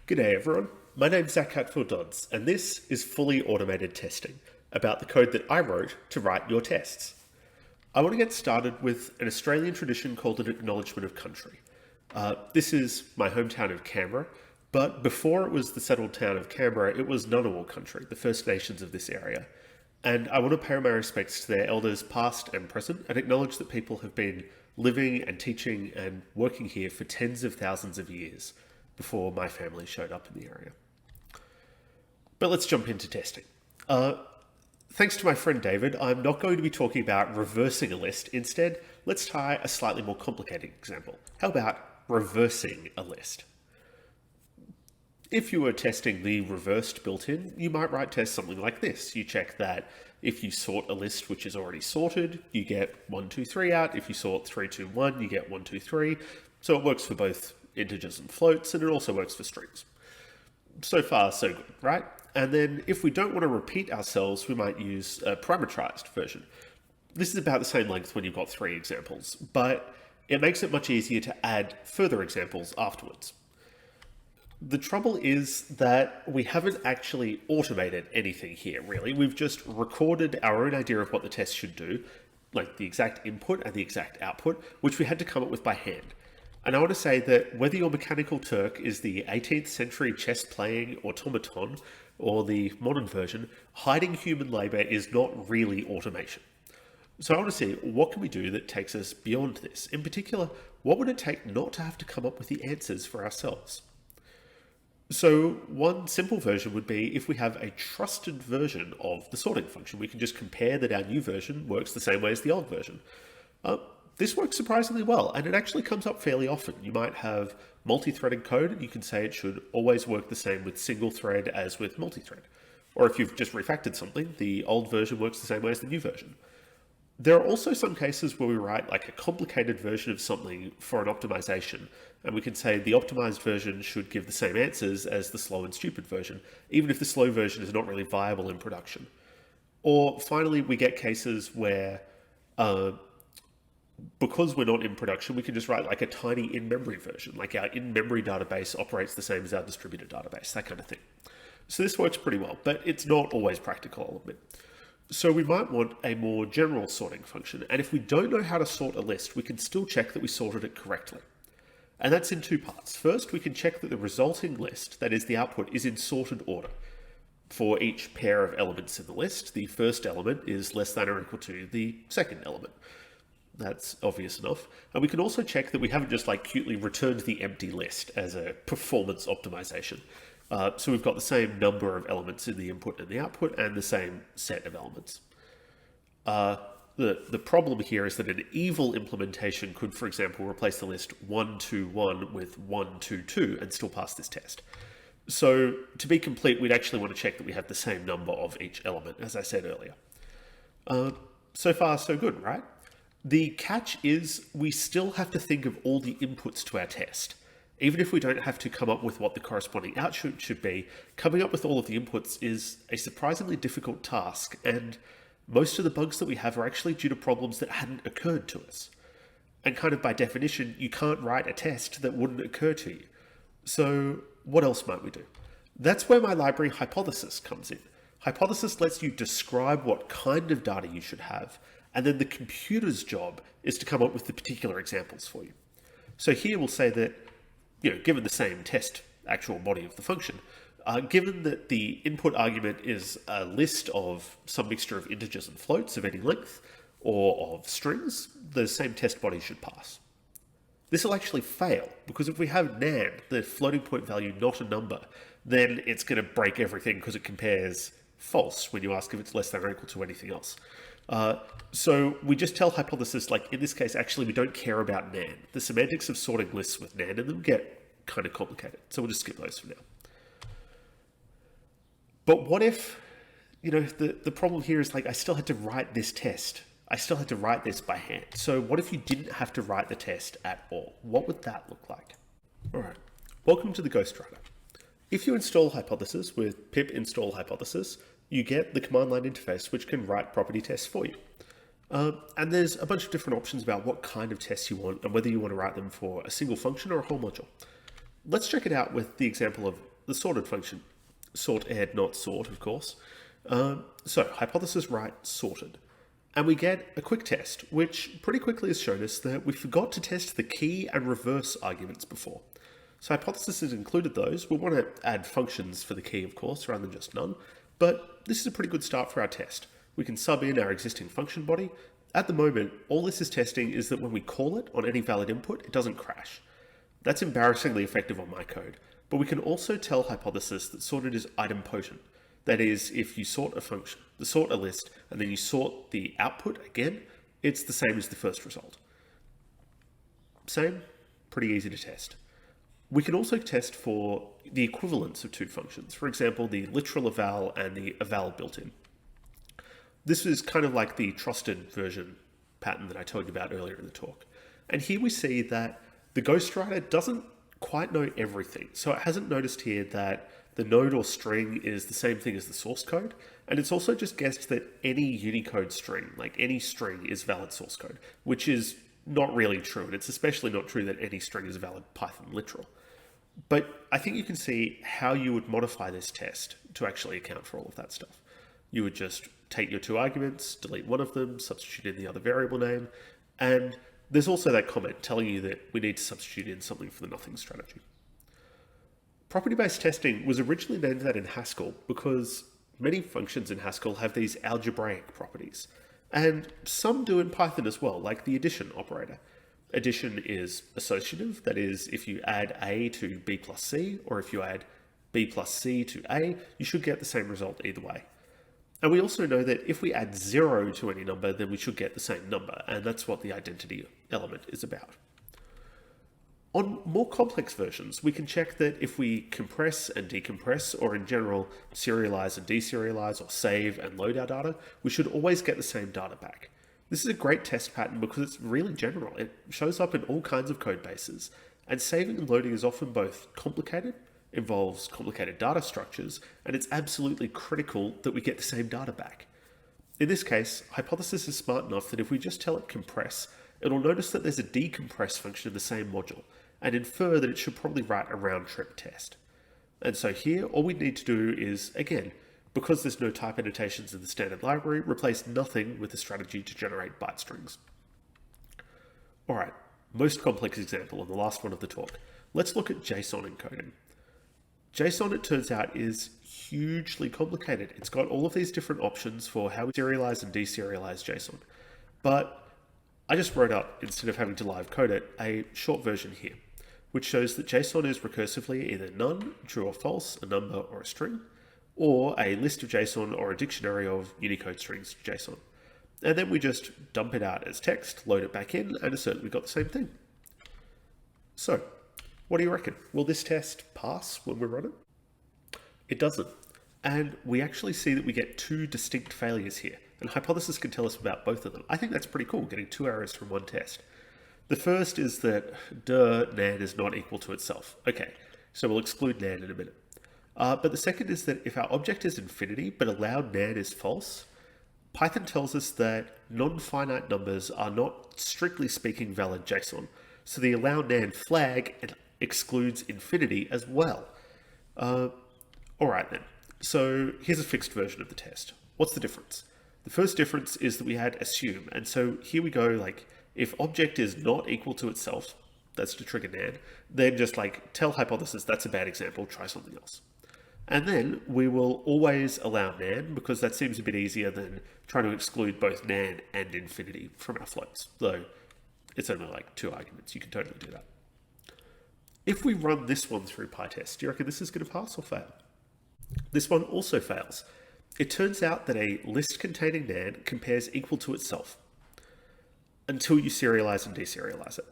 G'day everyone, my name's Hatfield-Dodds, and this is fully automated testing about the code that I wrote to write your tests. I want to get started with an Australian tradition called an acknowledgement of country. This is my hometown of Canberra, but before it was the settled town of Canberra, it was Ngunnawal country, the First Nations of this area. And I want to pay my respects to their elders past and present and acknowledge that people have been living and teaching and working here for tens of thousands of years before my family showed up in the area. But let's jump into testing. Thanks to my friend David, I'm not going to be talking about reversing a list. Instead, let's try a slightly more complicated example. How about reversing a list? If you were testing the reversed built-in, you might write tests something like this. You check that if you sort a list which is already sorted, you get 1, 2, 3 out. If you sort 3, 2, 1, you get 1, 2, 3. So it works for both integers and floats, and it also works for strings. So far, so good, right? And then if we don't want to repeat ourselves, we might use a parameterized version. This is about the same length when you've got 3 examples, but it makes it much easier to add further examples afterwards. The trouble is that we haven't actually automated anything here, really. We've just recorded our own idea of what the test should do, like the exact input and the exact output, which we had to come up with by hand. And I want to say that whether your mechanical Turk is the 18th century chess-playing automaton or the modern version, hiding human labor is not really automation. So I want to see, what can we do that takes us beyond this? In particular, what would it take not to have to come up with the answers for ourselves? So one simple version would be if we have a trusted version of the sorting function. We can just compare that our new version works the same way as the old version. This works surprisingly well, and it actually comes up fairly often. You might have multi-threaded code, and you can say it should always work the same with single thread as with multi-thread. Or if you've just refactored something, the old version works the same way as the new version. There are also some cases where we write like a complicated version of something for an optimization, and we can say the optimized version should give the same answers as the slow and stupid version, even if the slow version is not really viable in production. Or finally, we get cases where because we're not in production, we can just write like a tiny in-memory version, like our in-memory database operates the same as our distributed database, that kind of thing. So this works pretty well, but it's not always practical, I'll admit. So we might want a more general sorting function, and if we don't know how to sort a list, we can still check that we sorted it correctly. And that's in 2 parts. First, we can check that the resulting list, that is the output, is in sorted order. For each pair of elements in the list, the first element is less than or equal to the second element. That's obvious enough. And we can also check that we haven't just like cutely returned the empty list as a performance optimization. So we've got the same number of elements in the input and the output and the same set of elements. The problem here is that an evil implementation could, for example, replace the list 1, 2, 1 with 1, 2, 2 and still pass this test. So to be complete, we'd actually want to check that we have the same number of each element, as I said earlier. So far, so good, right? The catch is we still have to think of all the inputs to our test. Even if we don't have to come up with what the corresponding output should be, coming up with all of the inputs is a surprisingly difficult task, and most of the bugs that we have are actually due to problems that hadn't occurred to us. And kind of by definition, you can't write a test that wouldn't occur to you. So what else might we do? That's where my library Hypothesis comes in. Hypothesis lets you describe what kind of data you should have, and then the computer's job is to come up with the particular examples for you. So here we'll say that, given the same test actual body of the function, given that the input argument is a list of some mixture of integers and floats of any length, or of strings, the same test body should pass. This will actually fail, because if we have nan, the floating point value, not a number, then it's going to break everything because it compares false when you ask if it's less than or equal to anything else. So we just tell Hypothesis, like in this case, actually we don't care about nan. The semantics of sorting lists with nan in them get kind of complicated, so we'll just skip those for now. But what if, the problem here is like I still had to write this test. I still had to write this by hand. So what if you didn't have to write the test at all? What would that look like? All right, welcome to the Ghostwriter. If you install Hypothesis with pip install Hypothesis, you get the command line interface which can write property tests for you. And there's a bunch of different options about what kind of tests you want and whether you want to write them for a single function or a whole module. Let's check it out with the example of the sorted function. Sort add, not sort, of course. So hypothesis right sorted. And we get a quick test, which pretty quickly has shown us that we forgot to test the key and reverse arguments before. So hypothesis has included those. We'll want to add functions for the key, of course, rather than just none. But this is a pretty good start for our test. We can sub in our existing function body. At the moment, all this is testing is that when we call it on any valid input, it doesn't crash. That's embarrassingly effective on my code. But we can also tell hypothesis that sorted is idempotent. That is, if you sort a function, sort a list, and then you sort the output again, it's the same as the first result. Same, pretty easy to test. We can also test for the equivalence of two functions. For example, the literal eval and the eval built-in. This is kind of like the trusted version pattern that I told you about earlier in the talk. And here we see that the Ghostwriter doesn't quite know everything. So it hasn't noticed here that the node or string is the same thing as the source code. And it's also just guessed that any Unicode string, like any string, is valid source code, which is not really true. And it's especially not true that any string is valid Python literal. But I think you can see how you would modify this test to actually account for all of that stuff. You would just take your two arguments, delete one of them, substitute in the other variable name, and there's also that comment telling you that we need to substitute in something for the nothing strategy. Property-based testing was originally named that in Haskell because many functions in Haskell have these algebraic properties, and some do in Python as well, like the addition operator. Addition is associative, that is, if you add A to B plus C, or if you add B plus C to A, you should get the same result either way. And we also know that if we add 0 to any number, then we should get the same number, and that's what the identity element is about. On more complex versions, we can check that if we compress and decompress, or in general, serialize and deserialize, or save and load our data, we should always get the same data back. This is a great test pattern because it's really general. It shows up in all kinds of code bases, and saving and loading is often both complicated, involves complicated data structures, and it's absolutely critical that we get the same data back. In this case, hypothesis is smart enough that if we just tell it compress, it'll notice that there's a decompress function in the same module, and infer that it should probably write a round-trip test. And so here, all we need to do is, again, because there's no type annotations in the standard library, replace nothing with the strategy to generate byte strings. All right, most complex example, and the last one of the talk. Let's look at JSON encoding. JSON, it turns out, is hugely complicated. It's got all of these different options for how we serialize and deserialize JSON. But I just wrote up, instead of having to live code it, a short version here, which shows that JSON is recursively either none, true or false, a number or a string, or a list of JSON or a dictionary of Unicode strings JSON. And then we just dump it out as text, load it back in, and assert that we got the same thing. So, what do you reckon? Will this test pass when we run it? It doesn't. And we actually see that we get two distinct failures here, and hypothesis can tell us about both of them. I think that's pretty cool, getting two errors from one test. The first is that nan is not equal to itself. Okay, so we'll exclude nan in a minute. But the second is that if our object is infinity, but allowed nan is false, Python tells us that non-finite numbers are not, strictly speaking, valid JSON. So the allow nan flag excludes infinity as well. All right then. So here's a fixed version of the test. What's the difference? The first difference is that we had assume. And so here we go, like, if object is not equal to itself, that's to trigger nan, then just like tell hypothesis that's a bad example, try something else. And then we will always allow nan, because that seems a bit easier than trying to exclude both nan and infinity from our floats, though it's only like two arguments. You can totally do that. If we run this one through PyTest, do you reckon this is going to pass or fail? This one also fails. It turns out that a list containing nan compares equal to itself until you serialize and deserialize it.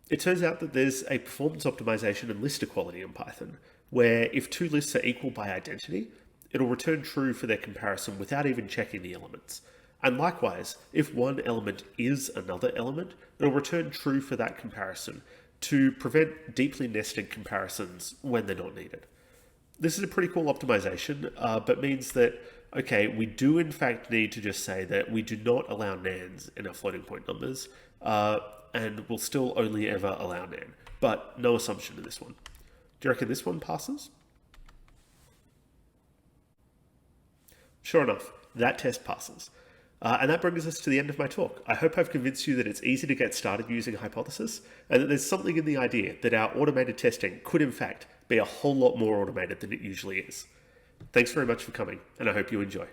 It turns out that there's a performance optimization and list equality in Python, where if two lists are equal by identity, it'll return true for their comparison without even checking the elements. And likewise, if one element is another element, it'll return true for that comparison to prevent deeply nested comparisons when they're not needed. This is a pretty cool optimization, but means that, okay, we do in fact need to just say that we do not allow nans in our floating point numbers, and we'll still only ever allow nan, but no assumption in this one. Do you reckon this one passes? Sure enough, that test passes. And that brings us to the end of my talk. I hope I've convinced you that it's easy to get started using Hypothesis, and that there's something in the idea that our automated testing could in fact be a whole lot more automated than it usually is. Thanks very much for coming, and I hope you enjoy.